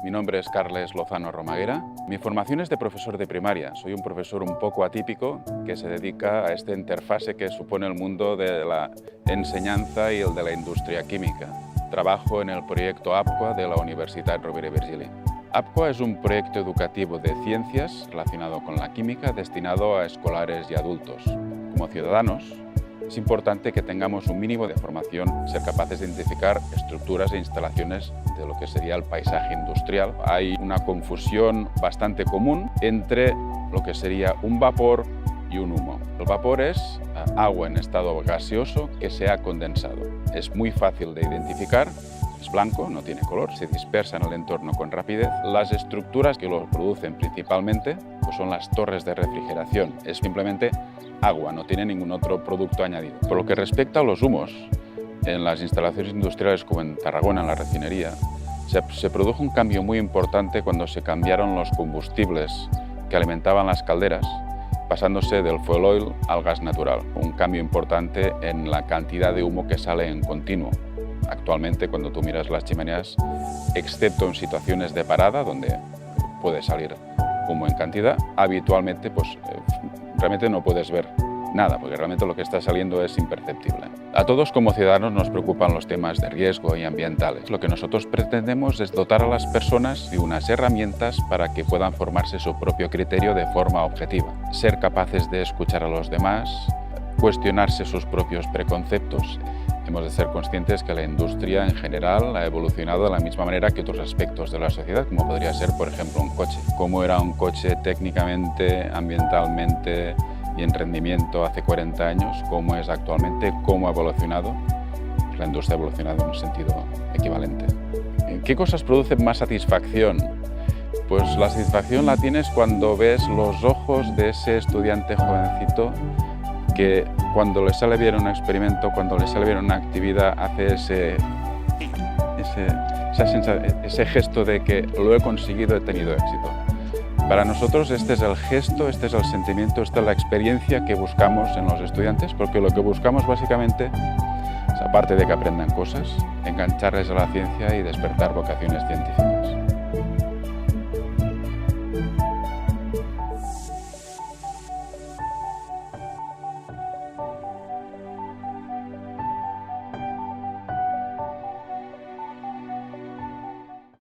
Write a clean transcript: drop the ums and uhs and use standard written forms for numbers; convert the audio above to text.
Mi nombre es Carles Lozano Romaguera. Mi formación es de profesor de primaria. Soy un profesor un poco atípico que se dedica a esta interfase que supone el mundo de la enseñanza y el de la industria química. Trabajo en el proyecto APQUA de la Universitat Rovira i Virgili. APQUA es un proyecto educativo de ciencias relacionado con la química destinado a escolares y adultos. Como ciudadanos, es importante que tengamos un mínimo de formación, ser capaces de identificar estructuras e instalaciones de lo que sería el paisaje industrial. Hay una confusión bastante común entre lo que sería un vapor y un humo. El vapor es agua en estado gaseoso que se ha condensado. Es muy fácil de identificar, es blanco, no tiene color, se dispersa en el entorno con rapidez. Las estructuras que lo producen principalmente pues son las torres de refrigeración. Es simplemente agua, no tiene ningún otro producto añadido. Por lo que respecta a los humos, en las instalaciones industriales como en Tarragona, en la refinería, se produjo un cambio muy importante cuando se cambiaron los combustibles que alimentaban las calderas, pasándose del fuel oil al gas natural. Un cambio importante en la cantidad de humo que sale en continuo. Actualmente, cuando tú miras las chimeneas, excepto en situaciones de parada, donde puede salir humo en cantidad, habitualmente realmente no puedes ver nada, porque realmente lo que está saliendo es imperceptible. A todos como ciudadanos nos preocupan los temas de riesgo y ambientales. Lo que nosotros pretendemos es dotar a las personas de unas herramientas para que puedan formarse su propio criterio de forma objetiva. Ser capaces de escuchar a los demás, cuestionarse sus propios preconceptos. Hemos de ser conscientes que la industria en general ha evolucionado de la misma manera que otros aspectos de la sociedad, como podría ser, por ejemplo, un coche. Cómo era un coche técnicamente, ambientalmente y en rendimiento hace 40 años, cómo es actualmente, cómo ha evolucionado. La industria ha evolucionado en un sentido equivalente. ¿Qué cosas producen más satisfacción? Pues la satisfacción la tienes cuando ves los ojos de ese estudiante jovencito que cuando le sale bien un experimento, cuando le sale bien una actividad, hace ese gesto de que lo he conseguido, he tenido éxito. Para nosotros este es el gesto, este es el sentimiento, esta es la experiencia que buscamos en los estudiantes, porque lo que buscamos básicamente es, aparte de que aprendan cosas, engancharles a la ciencia y despertar vocaciones científicas.